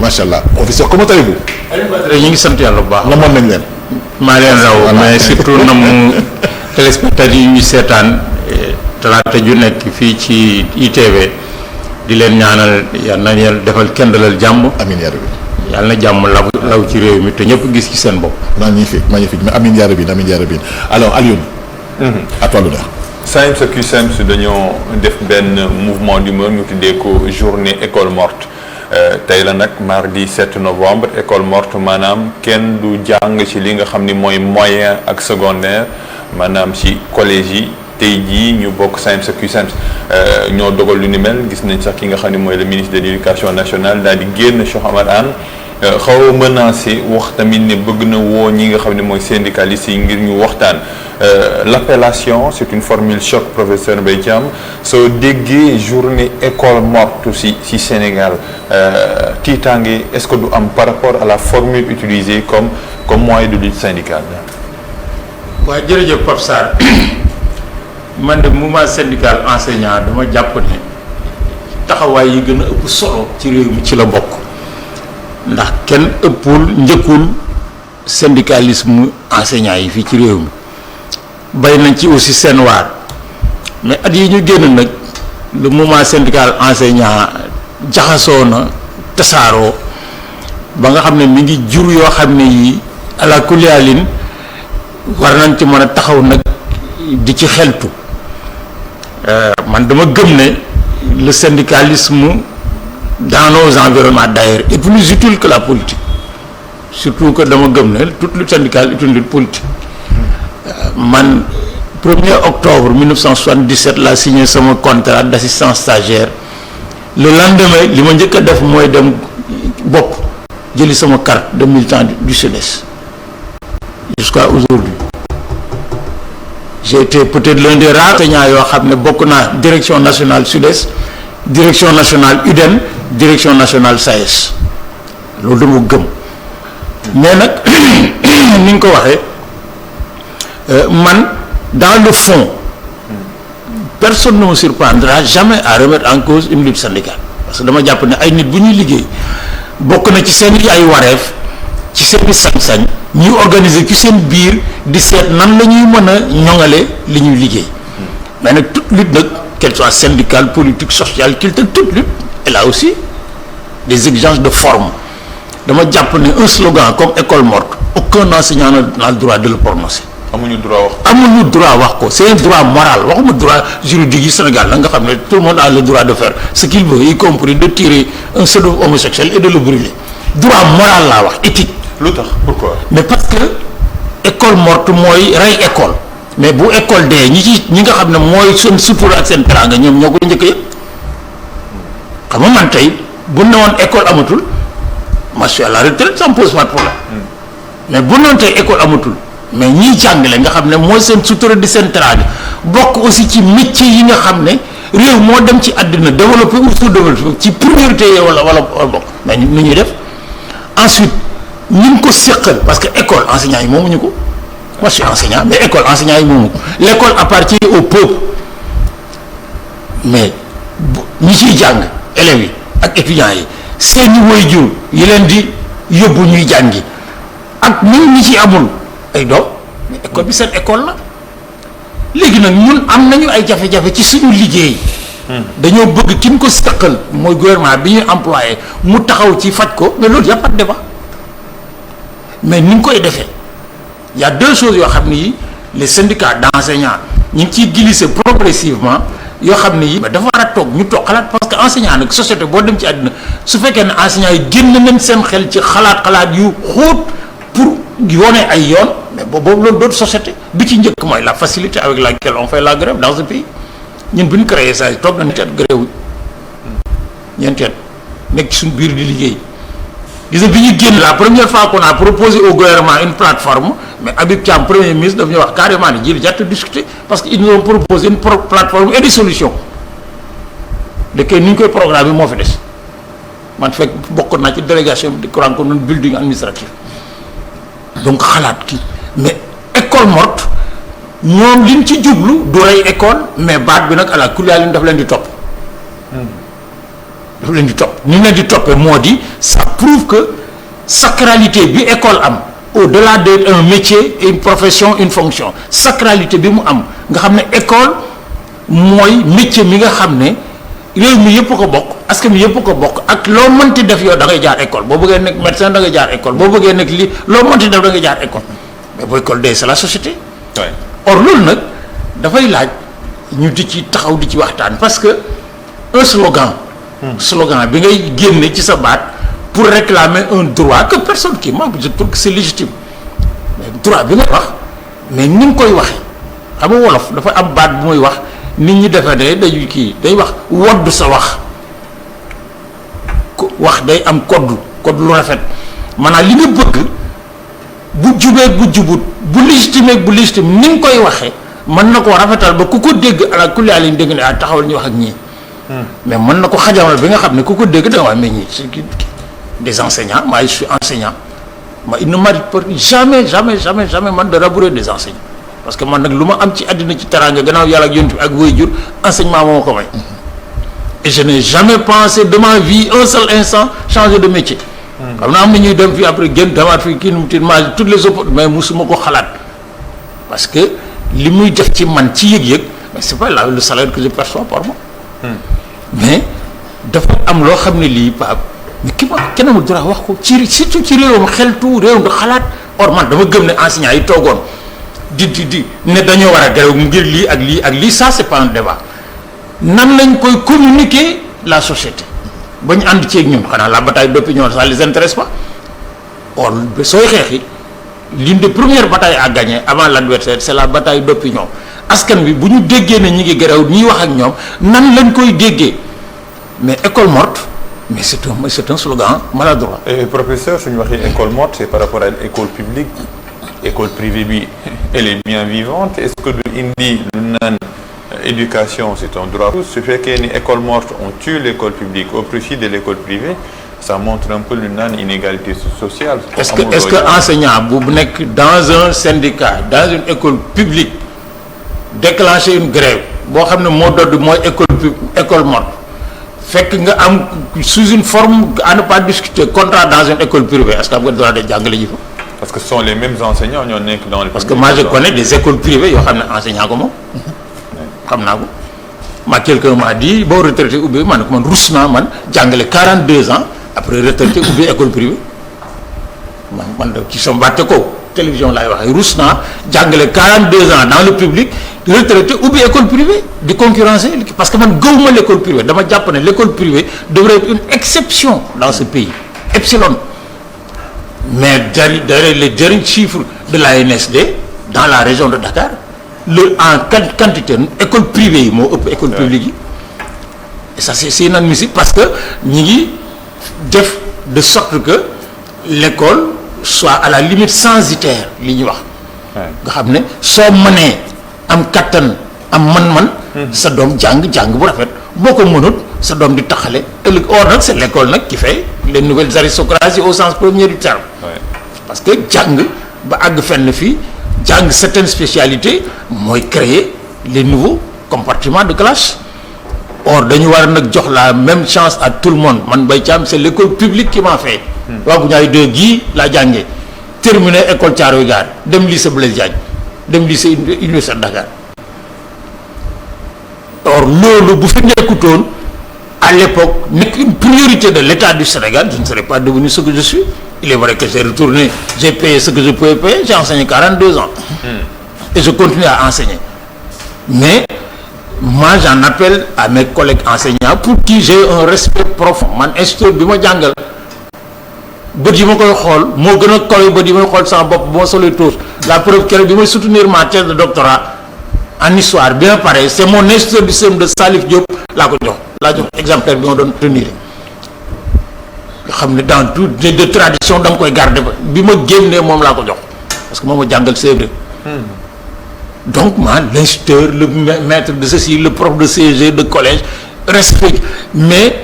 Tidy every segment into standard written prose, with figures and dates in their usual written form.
macha allah professeur comment allez-vous. ñu ngi sant yàlla bu baax. namoon nañ leen. maa leen raw mais surtout namu téléspectateurs yi ñu seetaan talaata ju nekk fii ci ITV di leen ñaanal yal na yàlla defal kenn dalal jàmm. amiin yaa rabbi. yàlla na jàmm law ci réew mi te ñëpp gis ci seen bopp. magnifique magnifique mais amiin yaa rabbi amiin yaa rabbi alors Alioune. à toi l'honneur. SAEMS ak CUSEMS dañoo def benn mouvement d'humeur ñu tuddee ko journée école morte tey la nag mardi 7 novembre école morte maanaam kenn du jàng ci li nga xam ni mooy moyen ak secondaire maanaam ci collège yi tey jii ñu bokk SAEMS ak CUSEMS ñoo dogal lu ni mel gis nañ sax ki nga xam ni mooy le ministre de l'éducation nationale daal di génn Cheikh Oumar Anne xaw a menacé wax tamit ne bëgg na woo ñi nga xam ne mooy syndicalistes yi ngir ñu waxtaan l'appellation c'est une formule choc professeur Mbaye Thiam soo déggee journée école morte ci Sénégal tiitaange est-ce que du am par rapport à la formule utilisée comme moyen de lutte syndicale. waaw jërëjëf Pape Sarr man de mouvement syndical enseignant dama jàpp ne taxawaay yi gën a ëpp solo ci réew mi ci la bokk ndax kenn njëkkul syndicalisme enseignant yi fii ci réew mi bay nañ ci aussi seen waar mais at yi ñu génn nag le mouvement syndical enseignant jaxasoo na tasaaroo ba nga xam ne mi ngi jur yoo xam ne yi ala kuliyaalin war nañ ci mën a taxaw nag di ci xeltu man dama gëm ne le syndicalisme dans nos environnements d'ailleurs est plus utile que la politique surtout que dama gëm ne toute lutte syndicale est une lutte politique man 1er octobre 1977 laa signé sama contrat d'assistant stagiaire le lendemain li ma njëkk a def mooy dem bopp jëli sama carte de militant du SUDES jusqu'à aujourd'hui j'ai été peut-être l'un des rares enseignants yoo xam ne bokk naa direction nationale SUDES direction nationale UDEN direction nationale SAES loolu dama gëm mais nag ni nga ko waxee man dans le fond personne ne me surprendra jamais à remettre en cause une lutte syndicale parce que dama jàpp ne ay nit bu ñuy liggéey bokk na ci seen ay wareef ci seen sañ-sañ ñuy organiser ci seen biir di seet nan la ñuy mën a ñoŋale li ñuy liggéey mais nag toute lutte nag qu'elle soit syndicale politique sociale culturelle toute lutte elle a aussi des exigences de forme dama jàpp ne un slogan comme école morte aucun enseignant n'a le droit de le prononcer. amuñu droit wax ko c'est un droit moral waxuma droit juridique yi Sénégal la nga xam ne tout le monde a le droit de faire ce qu'il veut y compris de tirer un pseudo homosexuel et de le brûler droit moral laa wax éthique. lu tax pourquoi. mais parce que école morte mooy rey école mais bu école dee ñi nga xam ne mooy seen sutura ak seen teraanga ñoom ñoo ko njëkk yëpp xam nga man tey bu ne woon école amatul ma suis à la retraite ça me pose pas de problème mais bu noonu tey école amatul mais ñiy jàngale nga xam ne mooy seen sutura di seen teraanga bokk aussi ci métier yi nga xam ne réew moo dem ci àddina développé ou sous-développé ci priorité yi wala bokk mais nu ñuy def ensuite ñu ngi ko séqal parce que école enseignant yi moomuñu ko moi je suis enseignant mais école enseignant yi moomu ko l'école appartient au peuple mais ñi ciy jàng élèves yi ak étudiants yi seeni waajur yi leen di yóbbu ñuy jàngi ak même ñi ci amul ay doom mais école bi seen école la léegi nag ñun am nañu ay jafe-jafe ci suñu liggéey dañoo bëgg ki ñu ko séqal mooy gouvernement bi ñuy employé mu taxaw ci faj ko mais loolu y a pas de débat mais ni ñu koy defee y a deux choses yoo xam ne yi les syndicats d'enseignants ñu ngi ciy glisser progressivement yoo xam ne yi dafa war a toog ñu toog xalaat parce que enseignant nag société boo dem ci àddina su fekkee ne enseignants yi génn nañ seen xel ci xalaat yu xóot pour yoone ay yoon mais boobu loolu d'autres société bi ci njëkk mooy la facilité avec laquelle on fait la grève dans ce pays ñun bu ñu créé ça toog na ñeenti at grève ñeenti at nekk ci suñu biir di liggéey gis nga bi ñu génn la première fois qu'on a proposé au gouvernement une plateforme mais Habib Thiam premier ministre daf ñu wax carrément ni jël jàtt discuter parce que ils nous ont proposé une plateforme et des solutions de que ni ñu koy programme moo fi des man fekk bokk naa ci délégation bi di ko rencontre building administratif donc xalaat ki mais école morte ñoom liñ ci jublu du rey école mais baat bi nag à la kuréel yi daf leen di topp dafa leen di topp ni leen di toppee moo di ça prouve que sacralité bi école am au-delà d'un métier une profession une fonction sacralité bi mu am nga xam ne école mooy métier mi nga xam ne réew mi yëpp ko bokk askan mi yëpp ko bokk ak loo mënti def yow da ngay jaar école boo bëggee nekk médecin da ngay jaar école boo bëggee nekk lii loo mënti def da ngay jaar école mais boo école de c'est la société. Ouais. Or loolu nag dafay laaj ñu di ci taxaw di ci waxtaan parce que un slogan. slogan bi ngay génne ci sa baat pour réclamer un droit que personne qui manque je trouve que c'est légitime mais droit bi ngay wax mais ni nga koy waxee xam nga wolof dafa am baat bu muy wax nit ñi defe ne dañuy kii day wax wodd sa wax wax day am koddu lu rafet maanaam li nga bëgg bu jubee bu jubut bu légitime ni nga koy waxee mën na koo rafetal ba ku ko dégg ala kulli aal dégg ne taxawal ñu wax ak ñii. mais mën na ko xajamal bi nga xam ne ku ko dégg da nga wax mais ñii c'est des enseignants moi je suis enseignant ma il ne m'arrive jamais man de rabourer des enseignants parce que man nag lu ma am ci àddina ci teraanga gannaaw yàlla ak yonent bi ak waajur enseignement moo ma ko may. et je n'ai jamais pensé de ma vie un seul instant changer de métier. xam naa am na ñuy dem fii après génn demaat fii kii nu mu ma toutes les opportunités mais musuma ko xalaat parce que li muy def ci man ci yëg-yëg mais c'est pas là le salaire que je perçois par mois. mais dafa am loo xam ne lii Pape mais kenn amul droit wax ko ci surtout ci réewam xeltu réewam du xalaat or man dama gëm ne enseignants yi toogoon di ne dañoo war a grève ngir lii ak lii ak lii ça c'est pas un débat nan lañ koy communiquer la société ba ñu ànd ceeg ñun xanaa la bataille d'opinion ça les intéresse pas or sooy xeexi l'une des premières batailles à gagner avant l'adversaire c'est la bataille d'opinion askan bi bu ñu déggee ne ñi ngi grève ñuy wax ak ñoom nan lañ koy déggee mais école morte mais c'est un slogan maladroit. Et professeur suñu waxee école morte c'est par rapport à l'école publique école privée bi elle est bien vivante est-ce que du indi lu naan éducation c'est un droit su fekkee ni école morte on tue l'école publique au profit de l'école privée ça montre un peu lu naan inégalité sociale. est-ce que enseignant bu nekk dans un syndicat dans une école publique déclencher une grève boo xam ne moo dodd mooy école morte fekk nga am sous une forme à ne pas discuter contrat dans une école privée est-ce que am nga droit de jàngale ji fa. parce que ce sont les mêmes enseignants ñoo nekk dans le. parce que moi je connais des écoles privées yoo xam ne enseignant ko moom. xam naa ko quelqu'un m'a dit boo retraité ubbi man ko man rus naa man jàngale 42 ans après retraité ubbi école privée man de ci sama bàtte ko télévision laay waxee rus naa jàngale 42 ans dans le public retraité ubbi école privée di concurrencer parce que man gëwuma l'école privée dama jàpp ne l'école privée devrait être une exception dans ce pays epsilon mais derrière les derniers chiffres de l'ANSD dans la région de Dakar en quantité école privée yi moo ëpp école publique yi et ça c'est inadmissible parce que ñi ngi def de sorte que l'école soit à la limite censitaire li ñuy wax nga xam ne soo mënee am kattan am man-man sa doom jàng bu rafet boo ko mënut sa doom di taxale ëllëg or nag c'est l'école nag qui fait les nouvelles aristocraties au sens premier du terme parce que jàng ba àgg fenn fii jàng certaines spécialités mooy créer les nouveaux compartiments de classe or dañu war a nag jox la même chance à tout le monde man Mbaye Thiam c'est l'école publique qui m'a fait waagu ñaay deux gii laa jàngee terminé école Thiaroye Gare dem lycée Blaise Diagne dem lycée Université de Dakar or loolu bu fi nekkutoon à l'époque nekk une priorité de l'État du Sénégal je ne serais pas devenu ce que je suis il est vrai que j'ai retourné j'ai payé ce que je pouvais payer j'ai enseigné 42 ans et je continue à enseigner mais moi j'en appelle à mes collègues enseignants pour qui j'ai un respect profond man instituteur bi ma jàngal bët yi ma koy xool moo gën a kawe bët yi may xool sama bopp bu ma solee toos la preuve keroog bi may soutenir ma thèse de doctorat en histoire bien pareil c'est mon instituteur du CEM de Salif Diop laa ko jox exemplaire bi ma doon tenir nga xam ne dans tout de tradition da nga koy garder ba bi ma génnee moom laa ko jox parce que moom ma jàngal c'est vrai donc man l'instituteur le maître de ceci le prof de CG de collège respect mais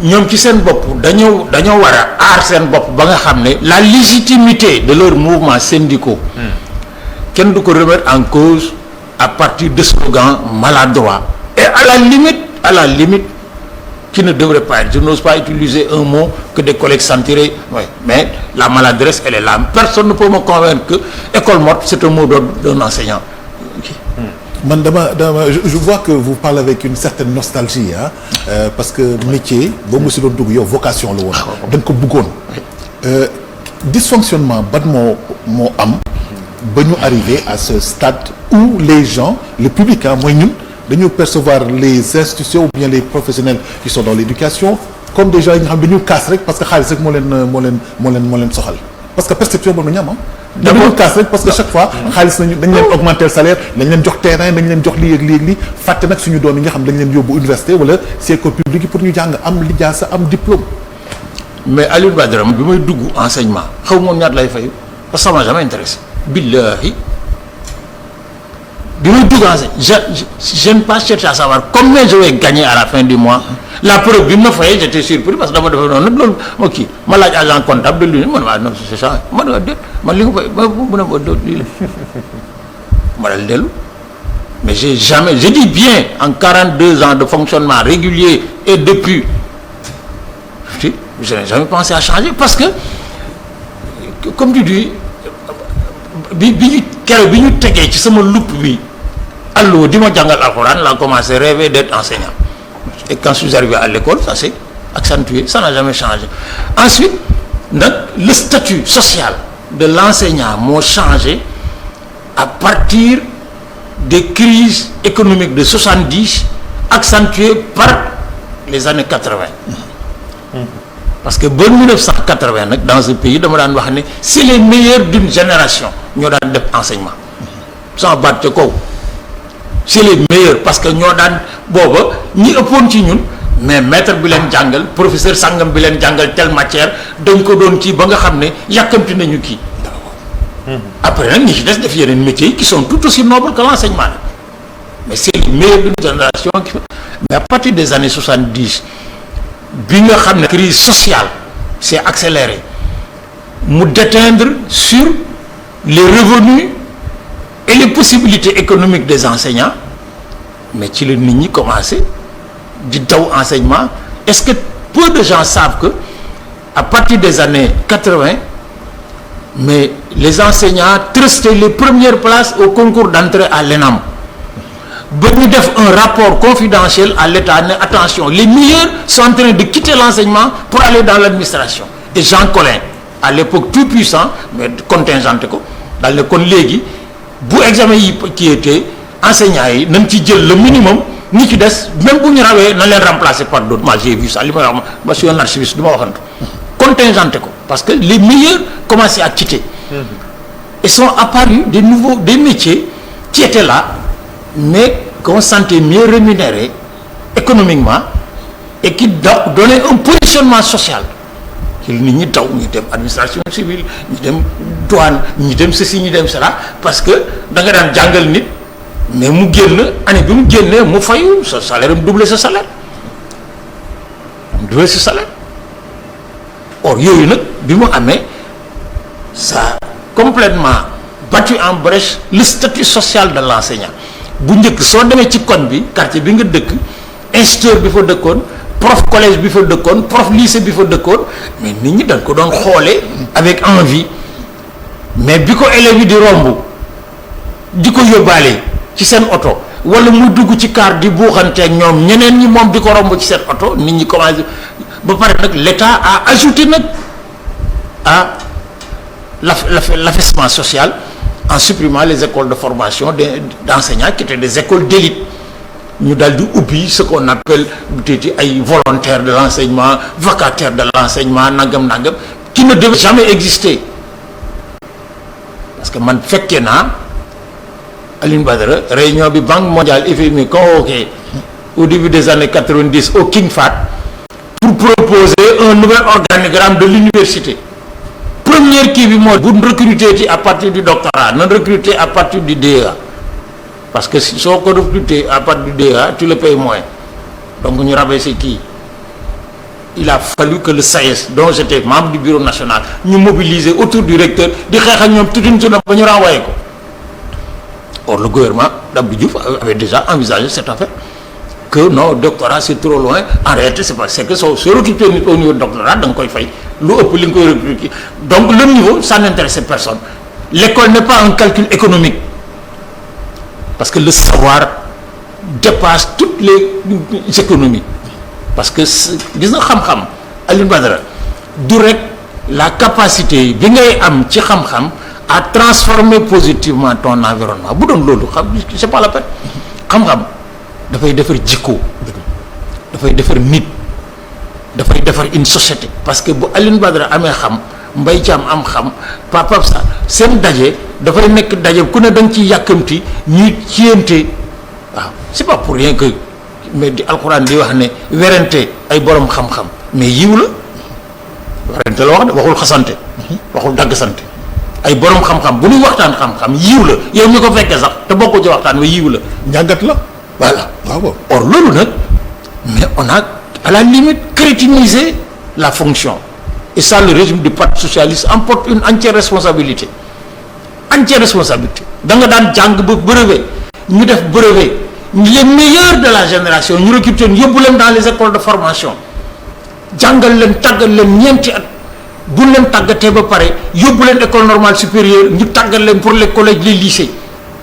ñoom ci seen bopp dañoo war a aar seen bopp ba nga xam ne la légitimité de leurs mouvements syndicaux kenn du ko remettre en cause à partir de slogans maladroits et à la limite qui ne devrait pas être. Je n'ose pas utiliser un mot que des collègues sentiraient. Oui. Mais la maladresse, elle est là. Personne ne peut me convaincre que école morte, c'est un mot d'un enseignant. man je vois que vous parlez avec une certaine nostalgie hein, parce que métier boo mu si doon dugg yow vocation la woon da nga ko bëggoon dysfonctionnement ban moo am ba ñu arriver à ce stade où les gens le public ah mooy ñun dañu percevoir les institutions ou bien les professionnels qui sont dans l'éducation comme des gens yi nga xam dañu kaas rek parce que xaalis rek moo leen soxal parce que perception boobu la ñu am dañu kaas rek parce que chaque fois xaalis nañu dañ leen augmenter le salaire dañ leen jox terrain dañ leen jox lii ak lii ak lii fàtte nag suñu doom yi nga xam dañ leen yóbbu université wala si école publique yi pour ñu jàng am lijaasa am diplôme. mais Aliou Badara bi may dugg enseignement xaw moon ñaata lay fayu parce que ça m'a jamais intéressé billahi bi may dugg enseignement je n'ai pas cherché à savoir combien je vais gagner à la fin du mois. La preuve bi ma fayee j'étais surpris parce que dama defe noonu nag loolu ma kii ma laaj agent comptable de l'union man waaye non c'est ça man waa déet man li nga fay mu ne ma lii la ma dal dellu mais j'ai jamais je dis bien en 42 ans de fonctionnement régulier et depuis je n'ai jamais pensé à changer parce que comme tu dis bi ñu tegee ci sama lupp bi allo di ma jàngal alxuraan laa commencé rêver d'être enseignant. Et quand je suis arrivé à l'école, ça s'est accentué, ça n'a jamais changé. Ensuite, le statut social de l'enseignant m'a changé à partir des crises économiques de 70, accentuées par les années 80. Parce que en 1980, dans ce pays, c'est les meilleurs d'une génération qui ont fait l'enseignement. Sans battre quoi. C'est les meilleurs parce que ñoo daan booba ñi ëppoon ci ñun mais maître bi leen jàngal professeur sangam bi leen jàngal telle matière dañ ko doon kii ba nga xam ne yàkkamti nañu kii après nag ñi ci des def yeneen métiers qui sont tout aussi nobles que l'enseignement mais c'est les meilleurs d'une génération qui mais à partir des années 70 bi nga xam ne crise sociale s'est accélérée mu déteindre sur les revenus et les possibilités économiques des enseignants mais ci la nit ñi commencé di daw enseignement est-ce que peu de gens savent que à partir des années 80 mais les enseignants trustaient les premières places au concours d'entrée à l'ENAM ba ñu def un rapport confidentiel à l'État ne attention les meilleurs sont en train de quitter l'enseignement pour aller dans l'administration et Jean Collin à l'époque tout puissant mais contingenté ko daal ne kon léegi bu examen yi qui était enseignants yi nañ ci jël le minimum ñi ci des même bu ñu rawee na leen remplacer par d'autres moi j'ai vu ça li may wax ma suis un archiviste du ma waxantu contingenté ko parce que les meilleurs commençaient à quitter et sont apparus des métiers qui étaient là mais qu'on sentait mieux rémunérés économiquement et qui donnaient un positionnement social nit ñi daw ñi dem administration civile ñi dem douane ñi dem ceci ñi dem cela parce que da nga daan jàngal nit mais mu génn année bi mu génnee mu fayu sa salaire am doubler sa salaire or yooyu nag bi mu amee ça a complètement battu en brèche le statut social de l'enseignant bu njëkk soo demee ci koñ bi quartier bi nga dëkk instituteur bi fa dëkkoon prof collège bi fa dëkkoon prof lycée bi fa dëkkoon mais nit ñi dañ ko doon xoolee avec envie mais bi ko élèves yi di romb di ko yóbbaale ci seen oto wala muy dugg ci car di buuxanteeg ñoom ñeneen ñi moom di ko romb ci seen oto nit ñi commencé ba pare nag l'État a ajouté nag à l'affaissement social en supprimant les écoles de formation d'enseignants qui étaient des écoles d'élite ñu daal di ubbi ce qu'on appelle ay volontaires de l'enseignement vacataires de l'enseignement nangam qui ne devait jamais exister parce que man fekkee naa Alioune Badara réunion bi Banque mondiale FMI convoqué au début des années 90 au King Fahd pour proposer un nouvel organigramme de l'université première kii bi mooy bu recruter ci à partir du doctorat non recruter à partir du DEA parce que si soo ko recruter à partir du DEA tu le payes moins donc ñu rabaisser kii il a fallu que le SAES dont j'étais membre du bureau national ñu mobiliser autour du recteur di xeex ak ñoom toute une journée ba ñu renvoyé ko or le gouvernement d'Abdou Diouf avait déjà envisagé cette affaire que que non doctorat c'est trop loin en réalité c'est que soo recruter nit au niveau de doctorat da nga koy fay lu ëpp li nga koy recruter donc le niveau ça n'intéresse personne. L'école n'est pas un calcul économique parce que le savoir dépasse toutes les économies parce que gis nga xam-xam Alioune Badara du rek la capacité bi ngay am ci xam-xam à transformer positivement ton environnement bu doon loolu xam c'est pas la peine xam-xam dafay defar jikko dafay defar nit dafay defar une société parce que bu Alioune Badara amee xam Mbaye Thiam am xam Papa sa seen daje dafay nekk daje ku ne da nga ciy yàkkamti ñuy ciyante waaw c'est pas pour rien que mais di alxuraan di wax ne werante ay borom xam-xam mais yiw la werante la wax de waxul xasante waxul dagg sante ay borom xam-xam bu ñuy waxtaan xam-xam yiw la yow ñu ko fekkee sax te bokkul ci waxtaan wa yiw la njàngat la. voilà waaw. or loolu nag mais on a à la limite crétinisé la fonction et ça le régime du parti socialiste en porte une entière responsabilité da nga daan jàng ba brevet ñu def brevet les meilleurs de la génération ñu recruter yóbbu leen dans les écoles de formation jàngal leen tàggal leen ñeenti at bu leen tàggatee ba pare yóbbu leen école normale supérieure ñu tàggal leen pour les collèges les lycées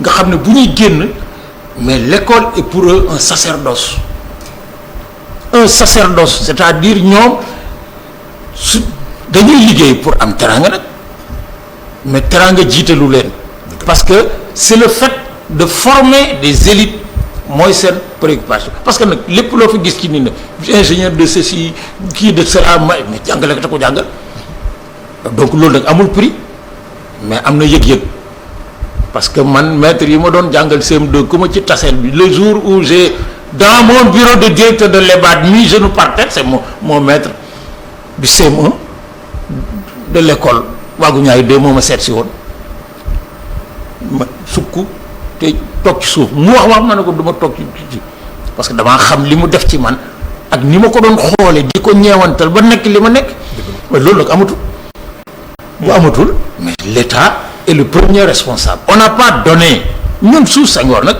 nga xam ne bu ñuy génn mais l'école est pour eux un sacerdoce c'est-à-dire ñoom su dañuy liggéey pour am teranga nag mais teranga jiitalu leen parce que c'est le fait de former des élites mooy seen préoccupation parce que nag lépp loo fi gis ci nii nag ingénieur de ceci kii de cela mais jàngale ko te ko jàngal donc loolu nag amul prix mais am na yëg-yëg parce que man maître yi ma doon jàngal CM2 ku ma ci taseel bi le jour où j'ai dans mon bureau de directeur de l'EBAD mis genou par terre c'est mon maître du CM1 de l'école waagu ñaay de moo ma seet si woon ma sukk te toog ci suuf mu wax ma ne ko du ma toog ci parce que damaa xam li mu def ci man ak ni ma ko doon xoole di ko ñeewantal ba nekk li ma nekk mais loolu nag amatul bu amatul mais l'État est le premier responsable on n'a pas donné ñun sous Senghor nag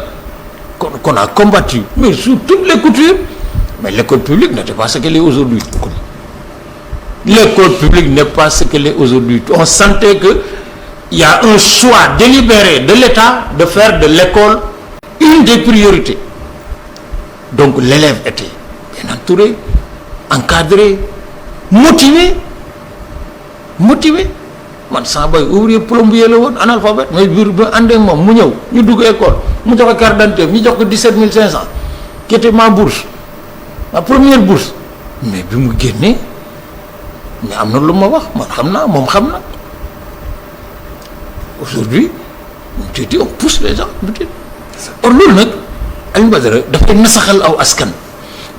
qu'on a combattu mais sous toutes les coutures mais l'école publique n'était pas ce qu'elle est aujourd'hui l'école publique n'est pas ce qu'elle est aujourd'hui on sentait que il y a un choix délibéré de l'État de faire de l'école une des priorités donc l'élève était bien entouré encadré motivé man sama boy ouvrier plombier la woon analphabète mais biir ba àndee moom mu ñëw ñu dugg école mu joxe carte d'identité ñu jox ko 17 500 qui était ma bourse ma première bourse mais bi mu génnee mais am na lu ma wax man xam naa moom xam na aujourd'hui tu dis on pousse les gens or loolu nag Alioune Badara dafay nasaxal aw askan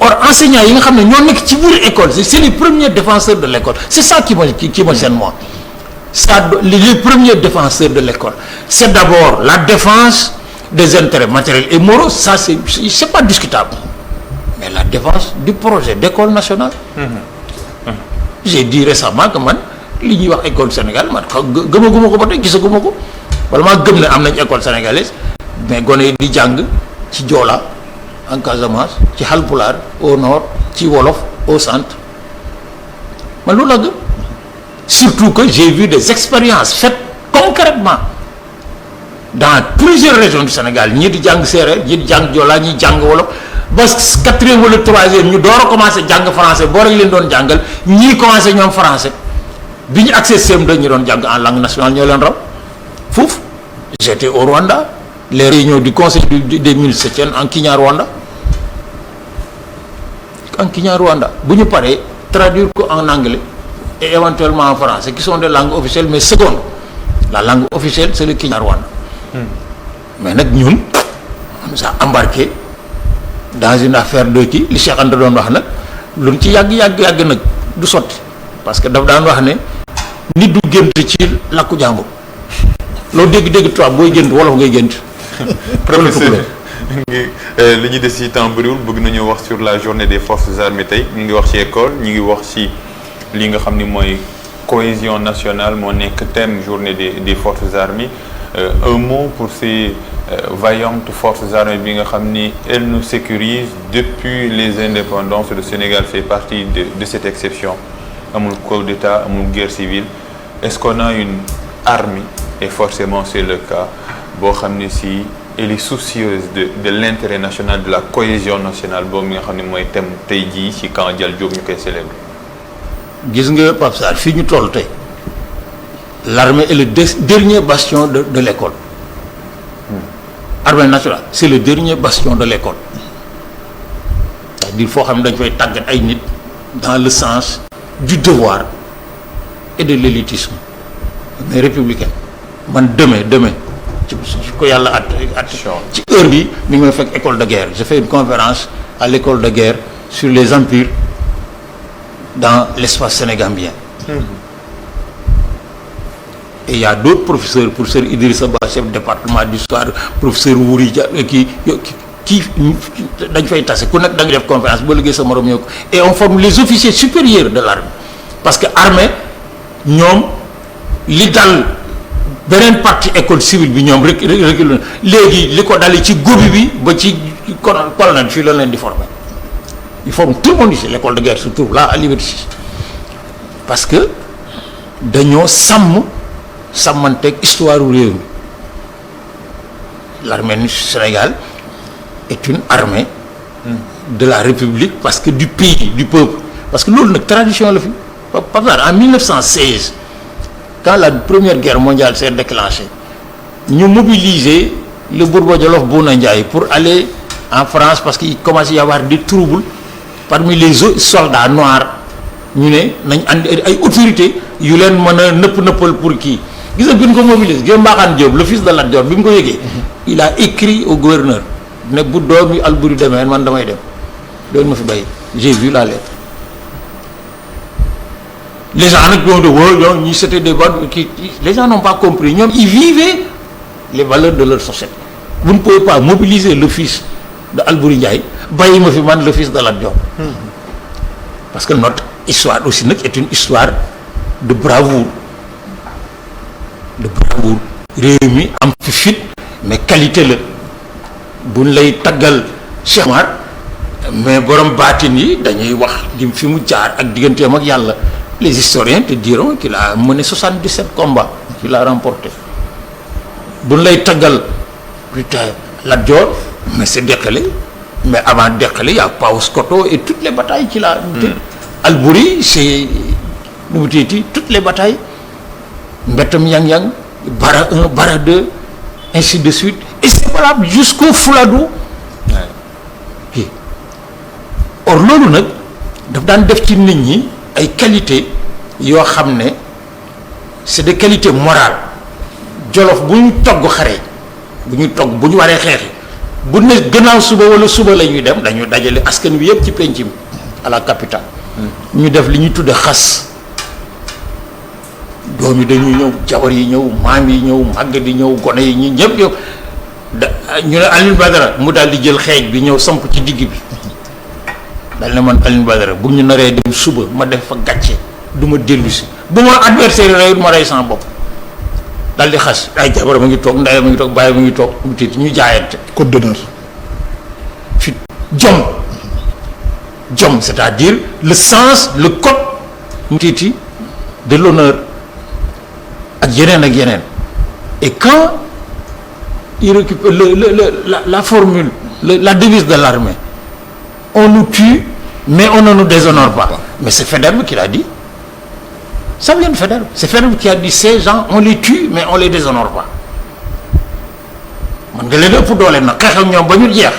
or enseignants yi nga xam ne ñoo nekk ci biir école c'est les premiers défenseurs de l'école c'est ça qui me gêne moi ça les premiers défenseurs de l'école c'est d'abord la défense des intérêts matériels et moraux ça c'est pas discutable mais la défense du projet d'école nationale j'ai dit récemment que man li ñuy wax école Sénégal man gëmaguma ko ba tey gisaguma ko wala maa gëm ne am nañ école sénégalaise mais gone yi di jàng ci Joola en Casamance ci Halpulaar au nord ci wolof au centre man loolu la gëm surtout que j'ai vu des expériences faites concrètement dans plusieurs régions du Sénégal ñii di jàng séeréer ñii di jàng Joola ñii jàng wolof ba 4e wala 3e ñu door a commencé jàng français boo rek leen doon jàngal ñii commencé ñoom français bi ñu accès CM2 ñu doon jàng en langue nationale ñoo leen raw foofu j'étais au Rwanda les réunions du conseil des ministres se tiennent en Kinyarwanda bu ñu paree traduire ko en anglais et éventuellement en français qui sont des langues officielles mais seconde la langue officielle c'est le Kinyarwanda mais nag ñun on nous a embarqué dans une affaire de kii li Cheikh Anta doon wax nag luñ ci yàgg nag du sotti parce que daf daan wax ne nit du gént ci làkku jàmbur loo dégg tubaab booy gént wolof ngay gént. professeur li ñu des ci temps bëriwul bëgg nañu wax sur la journée des forces armées tey ñu ngi wax ci école ñu ngi wax ci li nga xam ni mooy cohésion nationale moo nekk thème journée des forces armées un mot pour ces vaillantes forces armées bi nga xam ni elles nous sécurisent depuis les indépendances. Le Sénégal fait partie de cette exception. Amul coup d'État, amul guerre civile. Est-ce qu'on a une armée, et forcément c'est le cas, boo xam ne si elle est soucieuse de l'intérêt national, de la cohésion nationale boobu nga xam ne mooy thème tey jii ci camp Dial Diop ñu koy célébrer. gis nga Pape Sarr fii ñu toll tey l'armée est le dernier bastion de l'école. Armée nationale c'est le dernier bastion de l'école. C'est-à-dire foo xam ne dañ fay tàggat ay nit dans le sens du devoir et de l'élitisme mais républicain. Man demain ci ko yàlla at ci heure bi mi ngi may fekk école de guerre. Je fais une conférence à l'école de guerre sur les empires dans l'espace sénégambien. Et il y a d'autres professeurs, professeur Idrissa Ba, chef département d'histoire, professeur Wuri Dia qui dañ fay tase ku nekk da nga def conférence ba liggéey sa morom ñëw ko et on forme les officiers supérieurs de l'armée parce que armée ñoom li dal beneen partie école civile bi ñoom rek léegi li ko dali ci gobi bi ba ci colonel fii la leen di former ils forment tout le monde ici. L'école de guerre se trouve là à Liberté 6 parce que dañoo sàmmanteeg histoire u réew mi. L'armée du Sénégal est une armée de la République parce que du pays, du peuple. Parce que loolu nag tradition la fi par exemple en 1916 quand la première guerre mondiale s'est déclenchée ñu mobiliser le Bourba Djolof Bouna Ndiaye pour aller en France parce qu'il commençait à y avoir des troubles parmi les soldats noirs ñu ne nañ andi ay autorités yu leen mën a nëppal pour kii gis nga bi ñu ko mobiliser Guèye Mbaxane Diop le fils de Lat Dior bi mu ko yëgee il a écrit au gouverneur ne bu doomi Alboury demee man damay dem doon ma fi bàyyi j'ai vu la lettre. Les gens nag ñoo de woo ñi c'était des bonnes qui les gens n'ont pas compris ñoom ils vivaient les valeurs de leur société. Vous ne pouvez pas mobiliser le fils de Alboury Ndiaye bàyyi ma fi man le fils de Lat Dior. Parce que notre histoire aussi nag est une histoire de bravoure réew mi am fi fit mais qualité la buñ lay taggal Cheikh Omar mais borom baatin yi dañuy wax di fi mu jaar ak digganteem ak yàlla. Les historiens te diront qu'il a mené 77 combats qu'il a remporté buñ lay taggal putain Lat Dior mais c'est Dekele mais avant Dekele il y a Paoskoto et toutes les batailles qu'il a Alboury c'est nu mu tuddati toutes les batailles Mbettam Yang Bara 1 Bara 2 ainsi de suite et c'est valable jusqu'au Fouladou. Or loolu nag daf daan def ci nit ñi ay qualité yoo xam ne c'est des qualités morales. Jolof bu ñu togg xare bu ñu waree xeexi bu ne gannaaw suba wala suba la ñuy dem dañu dajale askan wi yëpp ci penc mi à la capitale. ñu def li ñuy tudde xas doom yi dañuy ñëw jabar yi ñëw maam yi ñëw màggat yi ñëw gone yi ñi ñëpp yow ñu ne Alioune Badara mu daal di jël xeej bi ñëw samp ci digg bi dal ne man Alioune Badara bu ñu naree dem suba ma def fa gàcce du ma dellu si bu ma adversaire yi reyut ma rey sama bopp dal di xas ay jabar ma ngi toog ndey ma ngi toog bàyyi ma ngi toog mu tiit ñu jaayante code d'honneur fi jom c'est-à-dire le sens le code mu tiiti de l'honneur ak yeneen et quand il récupère la formule la devise de l'armée on nous tue mais on ne nous déshonore pas mais c'est Faidherbe qui l'a dit ça vient de Faidherbe c'est Faidherbe qui a dit ces gens on les tue mais on les déshonore pas man nga leen ëpp doole nag xeex ak ñoom ba ñu jeex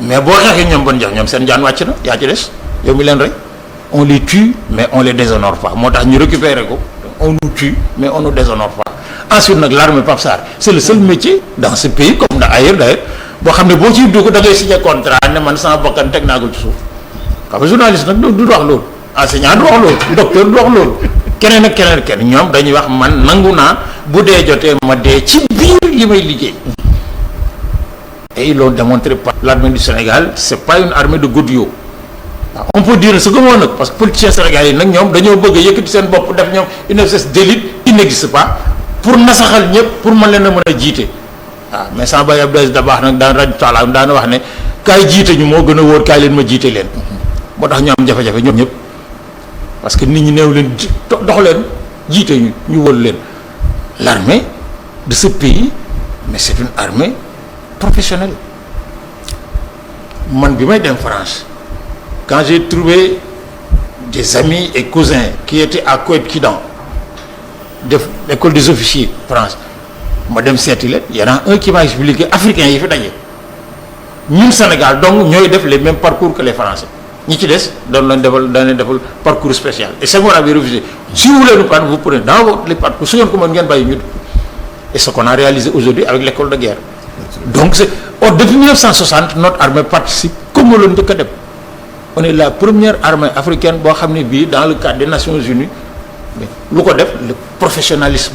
mais boo xeexee ñoom ba ñu jeex ñoom seen jaan wàcc na yaa ci des yow mi leen rek on les tue mais on les déshonore pas moo tax ñu récupérer ko on nous tue mais on ne déshonore pas. Ensuite nag l'armée Pape Sarr c'est le seul métier dans ce pays comme ailleurs boo xam ne boo ciy dugg da ngay signer contrat ne man sama bakkan teg naa ko ci suuf xam nga journaliste nag du wax loolu enseignant du wax loolu docteur du wax loolu keneen ak keneen ñoom dañuy wax man nangu naa bu dee jotee ma dee ci biir li may liggéey. Et ils l'ont démontré par l'armée du Sénégal c'est pas une armée de godillots. On peut dire ce que moo nag parce que politiciens sénégalais yi nag ñoom dañoo bëgg a yëkkati seen bopp def ñoom une espèce d'élite qui n'existe pas pour nasaxal ñëpp pour mën leen a mën a jiite waaw mais sama bay Abdou Aziz Dabakh nag daan rajo Talla daana wax ne kaay jiite ñu moo gën a wóor kaay leen ma jiite leen moo tax ñu am jafe-jafe ñoom ñëpp parce que nit ñi néew leen dox leen jiite ñu wóor leen l'armée de ce pays mais c'est une armée professionnelle man bi may dem France quand j'ai trouvé des amis et cousins qui étaient à Koet-Kidan def école des officiers France ma dem seeti leen y en a un qui m'a expliqué africains yi fi daje ñun Sénégal donc ñooy def les mêmes parcours que les Français ñi ci des doon leen defal parcours spécial et Senghor avait refusé si vous voulez nous prendre vous prenez dans les parcours su ngeen ko mën ngeen bàyyi ñu et ce qu'on a réalisé aujourd'hui avec l'école de guerre donc c'est depuis 1960 notre armée participe comme la njëkk a dem on est la première armée africaine boo xam ne bii dans le cadre des Nations Unies mais lu ko def le professionnalisme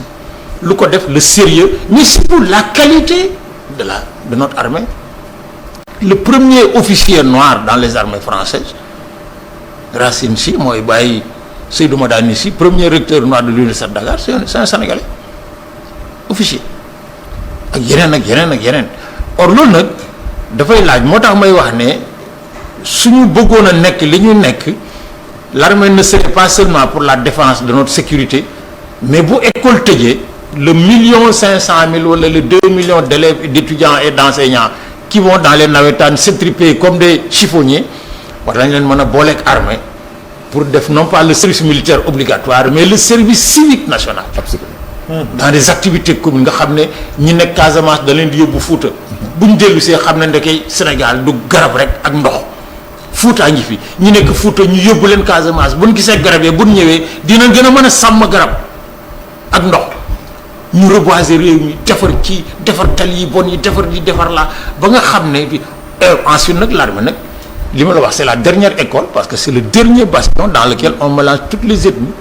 lu ko def le sérieux mais surtout la qualité de notre armée. Le premier officier noir dans les armées françaises Racine Sy mooy bàyyi Seydou Madani Sy premier recteur noir de l'université de Dakar c'est un Sénégalais officier ak yeneen or loolu nag dafay laaj moo tax may wax ne suñu bëggoon a nekk li ñu nekk l'armée ne serait pas seulement pour la défense de notre sécurité mais bu école tëjee le 1,5 million wala le 2 millions d'élèves d'étudiants et d'enseignants qui vont dans les navétanes s'étriper comme des chiffonniers war nañ leen mën a booleeg armée pour def non pas le service militaire obligatoire mais le service civique national. Absolument. Dans des activités communes nga xam ne ñi nekk Casamance da leen di yóbbu Fuuta bu ñu dellu see xam ne ndeke Sénégal du garab rek ak ndox Fuuta ngi fi ñi nekk Fuuta ñu yóbbu leen Casamance bu ñu gisee garab yi bu ñu ñëwee dina gën a mën a sàmm garab ak ndox. ñu reboiser réew mi defar tali yi bon yi defar la ba nga xam ne bi ensuite nag l'armée nag li ma la wax c'est la dernière école parce que c'est le dernier bastion dans lequel on mélange toutes les ethnies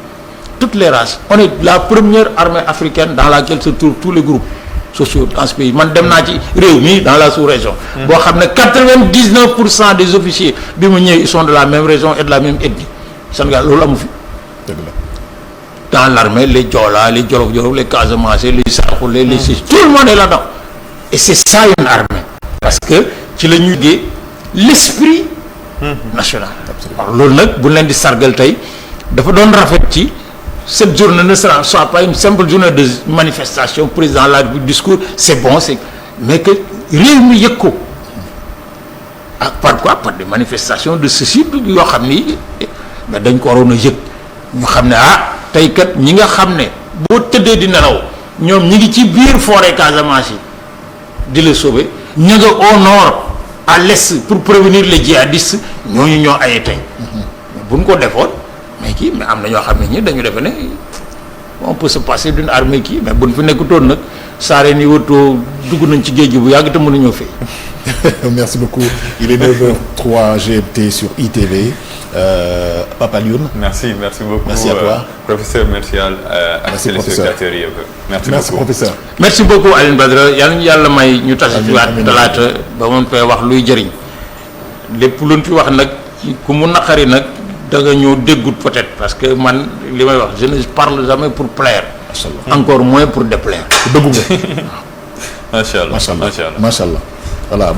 toutes les races on est la première armée africaine dans laquelle se trouvent tous les groupes sociaux dans ce pays man dem naa ci réew mi dans la sous-région boo xam ne 99% des officiers bi mu ñëwee ils sont de la même région et de la même ethnie Sénégal loolu amu fi dëgg la. Dans l'armée, les Diola, les Jolof, les Casamance, les Sarkoulé, les tout le monde est là-dedans. Et c'est ça une armée. Parce que ci la ñuy gée l'esprit national. Alors loolu nag bu leen di sargal tey dafa doon rafet ci cette journée ne soit pas une simple journée de manifestation président de la République discours c'est bon c'est mais que réew mi yëg ko ah par quoi par des manifestations de ceci yoo xam ni mais dañ ko waroon a yëg ñu xam ne tey kat ñi nga xam ne boo tëddee di nelaw ñoom ñi ngi ci biir forêt Casamance yi di la sauver ñu nga au nord à l'est pour prévenir les djihadistes ñooñu ñoo aye tey buñ ko defoon mais am na ñoo xam ne ñi dañu defe ne on peut se passer d'une armée mais buñ fi nekkutoon nag saaree ni wëtoo dugg nañ ci géej gi bu yàgg te mënuñoo fay. Merci beaucoup. Il est 9h03 GMT sur ITV. Papa Lioune. Merci beaucoup. Merci à toi. Professeur Mercial ak téléspectateurs yi yëpp. Merci professeur. Merci beaucoup Alioune Badara yàlla ñu yàlla may ñu tase fi waat talaata ba mën fay wax luy jëriñ lépp luñ fi wax nag ku mu naqari nag da nga ñëw déggut peut-être parce que man li may wax je ne parle jamais pour plaire. Encore moins pour déplaire. dëggu nga. Macha Allah. Voilà.